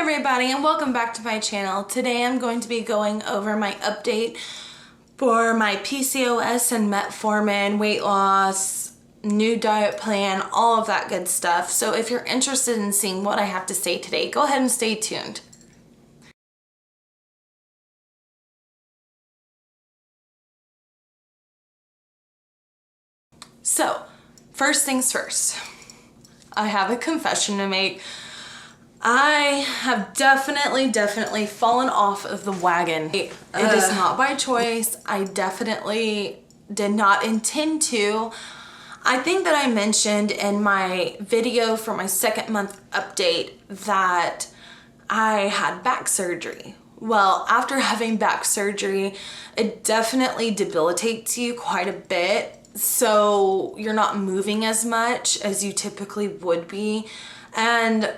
everybody, and welcome back to my channel. Today I'm going to be going over my update for my PCOS and metformin, weight loss, new diet plan, all of that good stuff. So if you're interested in seeing what I have to say today, go ahead and stay tuned. So first things first, I have a confession to make. I have definitely fallen off of the wagon. It is not by choice. I definitely did not intend to. I think that I mentioned in my video for my second month update that I had back surgery. Well, after having back surgery, it definitely debilitates you quite a bit. So you're not moving as much as you typically would be. And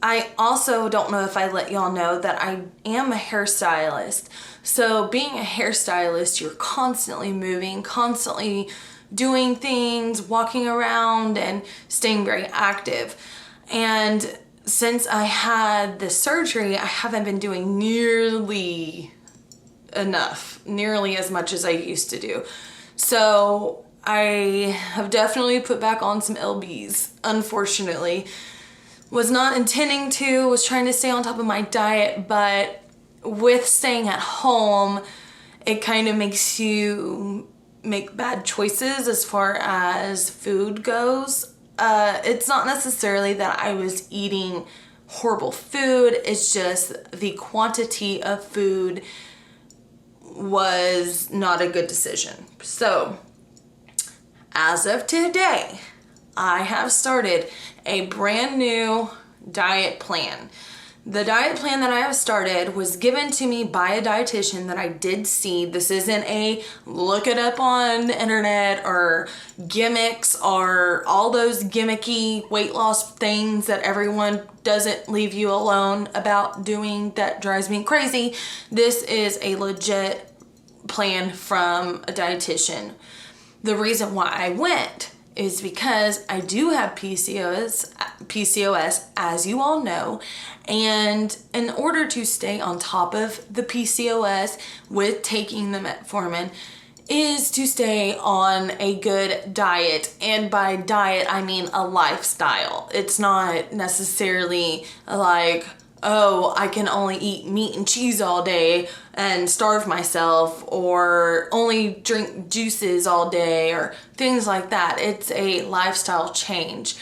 I also don't know if I let y'all know that I am a hairstylist. So being a hairstylist, you're constantly moving, constantly doing things, walking around and staying very active. And since I had the surgery, I haven't been doing nearly as much as I used to do. So I have definitely put back on some lbs, unfortunately. Was not intending to, was trying to stay on top of my diet, but with staying at home, it kind of makes you make bad choices as far as food goes. It's not necessarily that I was eating horrible food, it's just the quantity of food was not a good decision. So, as of today, I have started a brand new diet plan. The diet plan that I have started was given to me by a dietitian that I did see. This isn't a look it up on the internet or gimmicks or all those gimmicky weight loss things that everyone doesn't leave you alone about doing that drives me crazy. This is a legit plan from a dietitian. The reason why I went is because I do have PCOS, as you all know, and in order to stay on top of the PCOS with taking the metformin is to stay on a good diet. And by diet, I mean a lifestyle. It's not necessarily like, oh, I can only eat meat and cheese all day and starve myself, or only drink juices all day, or things like that. It's a lifestyle change.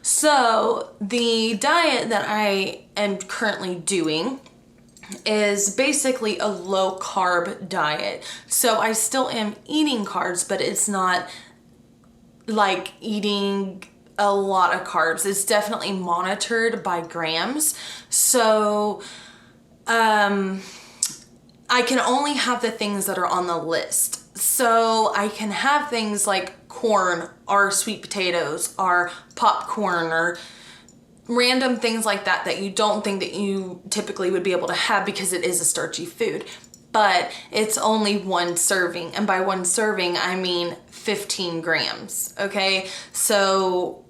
So the diet that I am currently doing is basically a low carb diet. So I still am eating carbs, but it's not like eating a lot of carbs. It's definitely monitored by grams. So I can only have the things that are on the list. So I can have things like corn or sweet potatoes or popcorn or random things like that that you don't think that you typically would be able to have because it is a starchy food. But it's only one serving, and by one serving I mean 15 grams. Okay, so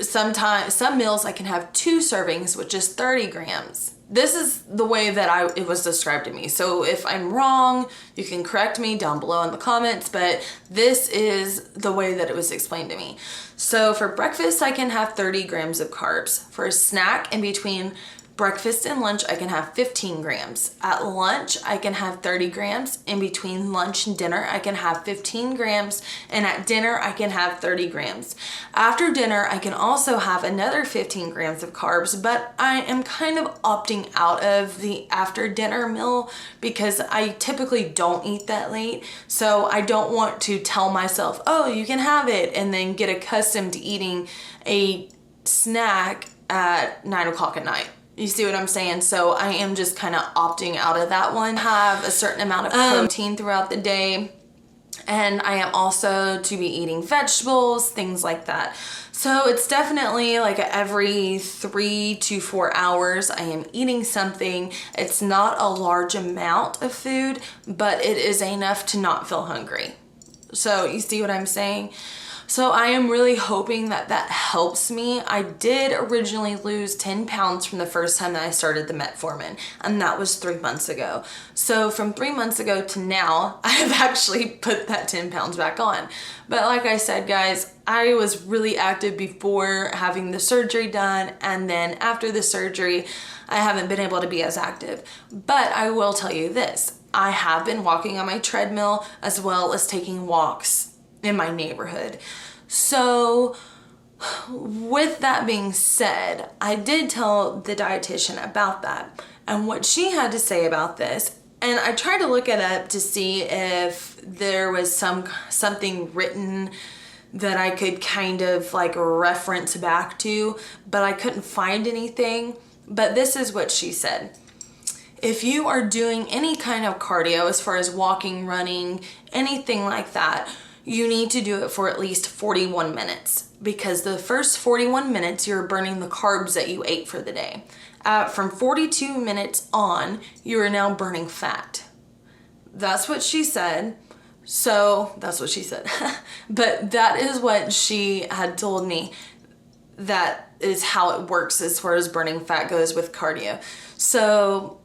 sometimes some meals I can have 2 servings, which is 30 grams. This is the way that it was described to me. So if I'm wrong, you can correct me down below in the comments, but this is the way that it was explained to me. So for breakfast, I can have 30 grams of carbs. For a snack in between breakfast and lunch, I can have 15 grams. At lunch, I can have 30 grams. In between lunch and dinner, I can have 15 grams. And at dinner, I can have 30 grams. After dinner, I can also have another 15 grams of carbs, but I am kind of opting out of the after dinner meal because I typically don't eat that late. So I don't want to tell myself, oh, you can have it, and then get accustomed to eating a snack at 9 o'clock at night. You see what I'm saying? So I am just kind of opting out of that one. Have a certain amount of protein throughout the day. And I am also to be eating vegetables, things like that. So it's definitely like every 3 to 4 hours I am eating something. It's not a large amount of food, but it is enough to not feel hungry. So you see what I'm saying? So I am really hoping that that helps me. I did originally lose 10 pounds from the first time that I started the metformin, and that was 3 months ago. So from 3 months ago to now, I have actually put that 10 pounds back on. But like I said, guys, I was really active before having the surgery done, and then after the surgery, I haven't been able to be as active. But I will tell you this, I have been walking on my treadmill as well as taking walks in my neighborhood. So with that being said, I did tell the dietitian about that and what she had to say about this. And I tried to look it up to see if there was something written that I could kind of like reference back to, but I couldn't find anything. But this is what she said. If you are doing any kind of cardio, as far as walking, running, anything like that, you need to do it for at least 41 minutes, because the first 41 minutes you're burning the carbs that you ate for the day. From 42 minutes on, you are now burning fat. That's what she said. So that's what she said. But that is what she had told me. That is how it works as far as burning fat goes with cardio. So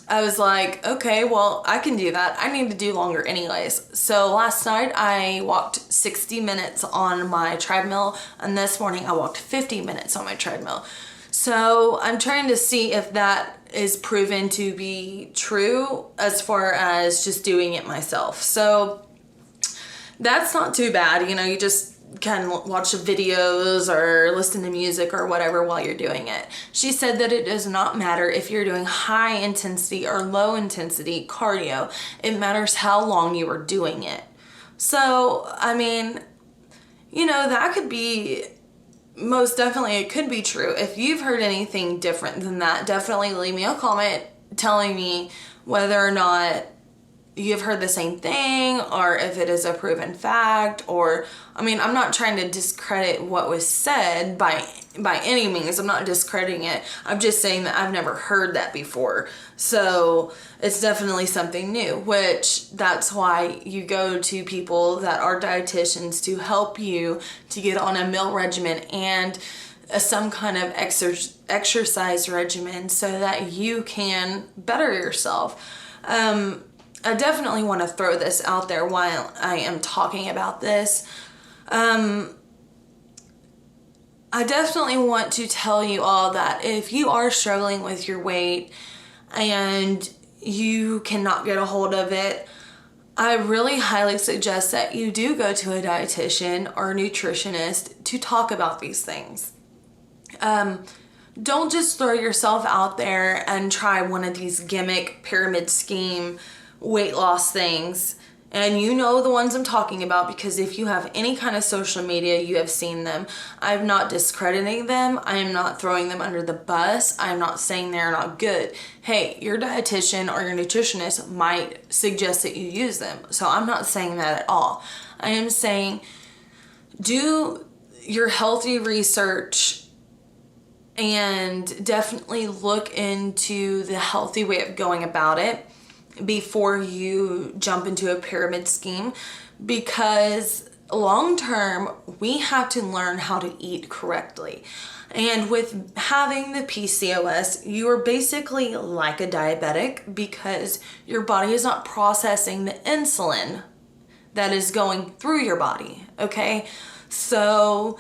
I was like, okay, well, I can do that. I need to do longer anyways. So last night I walked 60 minutes on my treadmill, and this morning I walked 50 minutes on my treadmill. So I'm trying to see if that is proven to be true as far as just doing it myself. So that's not too bad. You know, you just can watch videos or listen to music or whatever while you're doing it. She said that it does not matter if you're doing high intensity or low intensity cardio. It matters how long you are doing it. So, I mean, you know, that could be, most definitely it could be true. If you've heard anything different than that, definitely leave me a comment telling me whether or not you've heard the same thing, or if it is a proven fact. Or, I mean, I'm not trying to discredit what was said by any means. I'm not discrediting it. I'm just saying that I've never heard that before. So it's definitely something new, which that's why you go to people that are dietitians to help you to get on a meal regimen and some kind of exercise regimen so that you can better yourself. I definitely want to throw this out there while I am talking about this. I definitely want to tell you all that if you are struggling with your weight and you cannot get a hold of it, I really highly suggest that you do go to a dietitian or a nutritionist to talk about these things. Don't just throw yourself out there and try one of these gimmick pyramid scheme weight loss things. And you know the ones I'm talking about, because if you have any kind of social media, you have seen them. I'm not discrediting them. I am not throwing them under the bus. I'm not saying they're not good. Hey, your dietitian or your nutritionist might suggest that you use them. So I'm not saying that at all. I am saying do your healthy research and definitely look into the healthy way of going about it before you jump into a pyramid scheme, because long term we have to learn how to eat correctly. And with having the PCOS, you are basically like a diabetic, because your body is not processing the insulin that is going through your body, okay? So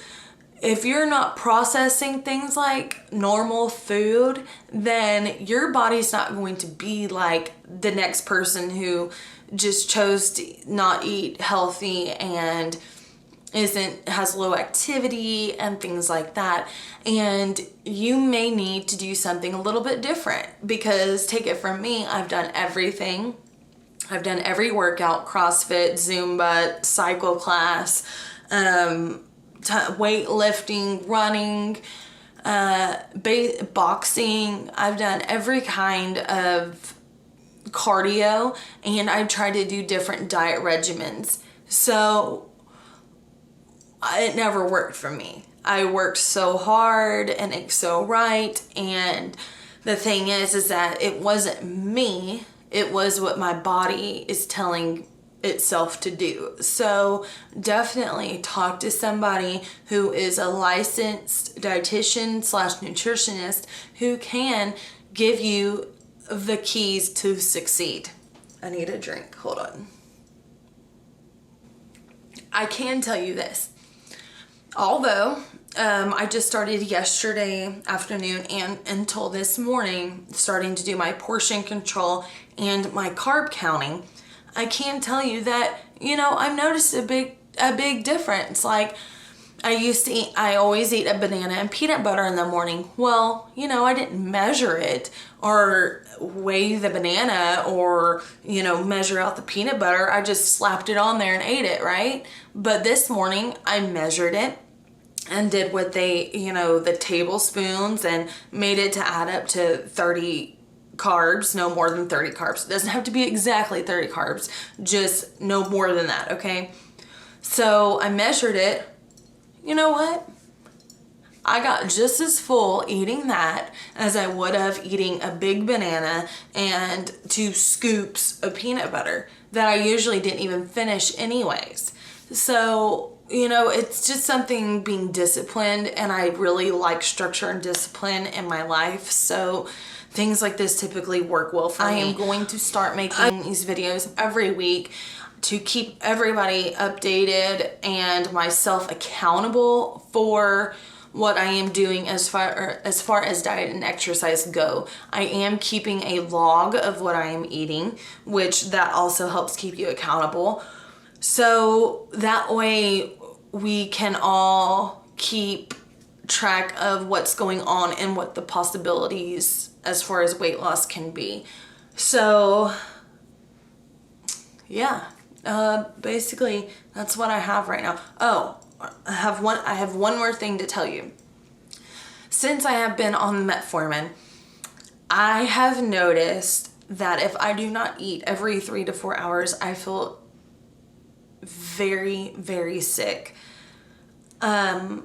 if you're not processing things like normal food, then your body's not going to be like the next person who just chose to not eat healthy and has low activity and things like that. And you may need to do something a little bit different, because take it from me, I've done everything. I've done every workout: CrossFit, Zumba, cycle class, weightlifting, running, boxing. I've done every kind of cardio, and I've tried to do different diet regimens. So it never worked for me. I worked so hard and ate so right, and the thing is that it wasn't me. It was what my body is telling itself to do. So definitely talk to somebody who is a licensed dietitian slash nutritionist who can give you the keys to succeed. I need a drink. Hold on. I can tell you this. Although I just started yesterday afternoon and until this morning starting to do my portion control and my carb counting, I can tell you that, I've noticed a big difference. Like I always eat a banana and peanut butter in the morning. Well, I didn't measure it or weigh the banana or, measure out the peanut butter. I just slapped it on there and ate it, right? But this morning I measured it and did what they, the tablespoons, and made it to add up to 30 carbs, no more than 30 carbs. It doesn't have to be exactly 30 carbs, just no more than that, okay? So I measured it. You know what? I got just as full eating that as I would have eating a big banana and 2 scoops of peanut butter that I usually didn't even finish anyways. So, it's just something being disciplined, and I really like structure and discipline in my life. So things like this typically work well for me. I am going to start making these videos every week to keep everybody updated and myself accountable for what I am doing as far as diet and exercise go. I am keeping a log of what I am eating, which that also helps keep you accountable. So that way we can all keep track of what's going on and what the possibilities as far as weight loss can be. So yeah, basically that's what I have right now. Oh, I have one more thing to tell you. Since I have been on metformin, I have noticed that if I do not eat every 3 to 4 hours, I feel very, very sick. So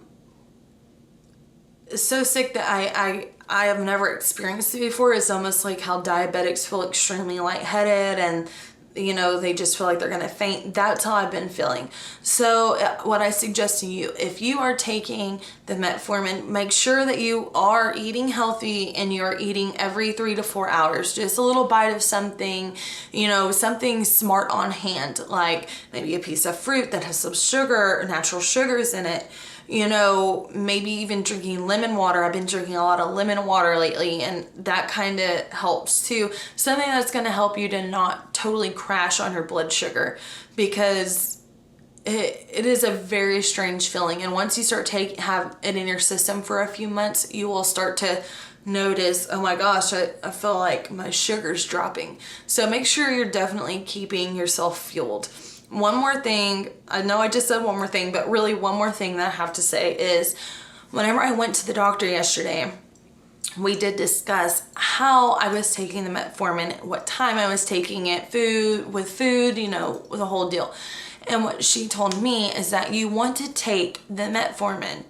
sick that I have never experienced it before. It's almost like how diabetics feel extremely lightheaded and they just feel like they're gonna faint. That's how I've been feeling. So what I suggest to you, if you are taking the metformin, make sure that you are eating healthy and you're eating every 3 to 4 hours. Just a little bite of something, something smart on hand, like maybe a piece of fruit that has some sugar, natural sugars in it. Maybe even drinking lemon water. I've been drinking a lot of lemon water lately, and that kind of helps too. Something that's going to help you to not totally crash on your blood sugar, because it is a very strange feeling. And once you start have it in your system for a few months, you will start to notice, oh my gosh, I feel like my sugar's dropping. So make sure you're definitely keeping yourself fueled. One more thing, I know I just said one more thing, but really one more thing that I have to say is, whenever I went to the doctor yesterday, we did discuss how I was taking the metformin, what time I was taking it, the whole deal. And what she told me is that you want to take the metformin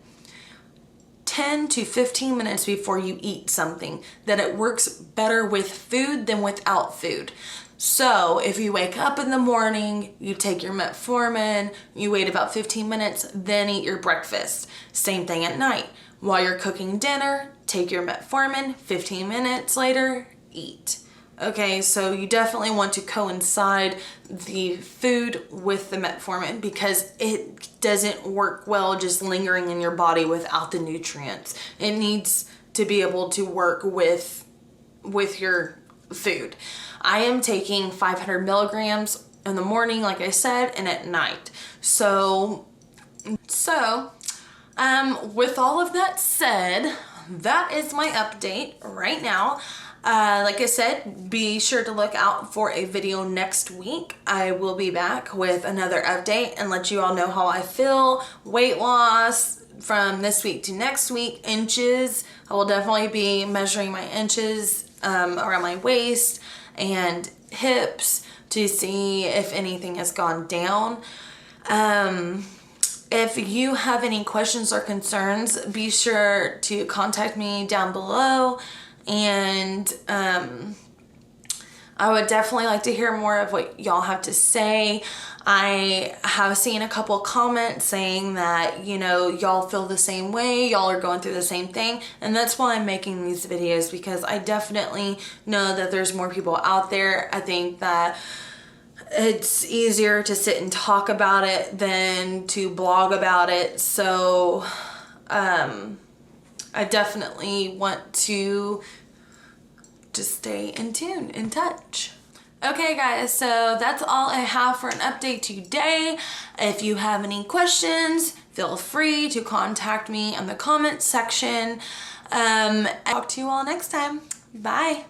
10 to 15 minutes before you eat something, that it works better with food than without food. So if you wake up in the morning, you take your metformin, you wait about 15 minutes, then eat your breakfast. Same thing at night. While you're cooking dinner, take your metformin, 15 minutes later, eat. Okay, so you definitely want to coincide the food with the metformin, because it doesn't work well just lingering in your body without the nutrients. It needs to be able to work with your food. I am taking 500 milligrams in the morning, like I said, and at night. So with all of that said, that is my update right now. Like I said, be sure to look out for a video next week. I will be back with another update and let you all know how I feel, weight loss from this week to next week, inches. I will definitely be measuring my inches around my waist and hips to see if anything has gone down. If you have any questions or concerns, be sure to contact me down below, and I would definitely like to hear more of what y'all have to say. I have seen a couple comments saying that, you know, y'all feel the same way, y'all are going through the same thing, and that's why I'm making these videos, because I definitely know that there's more people out there. I think that it's easier to sit and talk about it than to blog about it. So I definitely want to just stay in tune, in touch. Okay guys, so that's all I have for an update today. If you have any questions, feel free to contact me in the comments section. I'll talk to you all next time. Bye.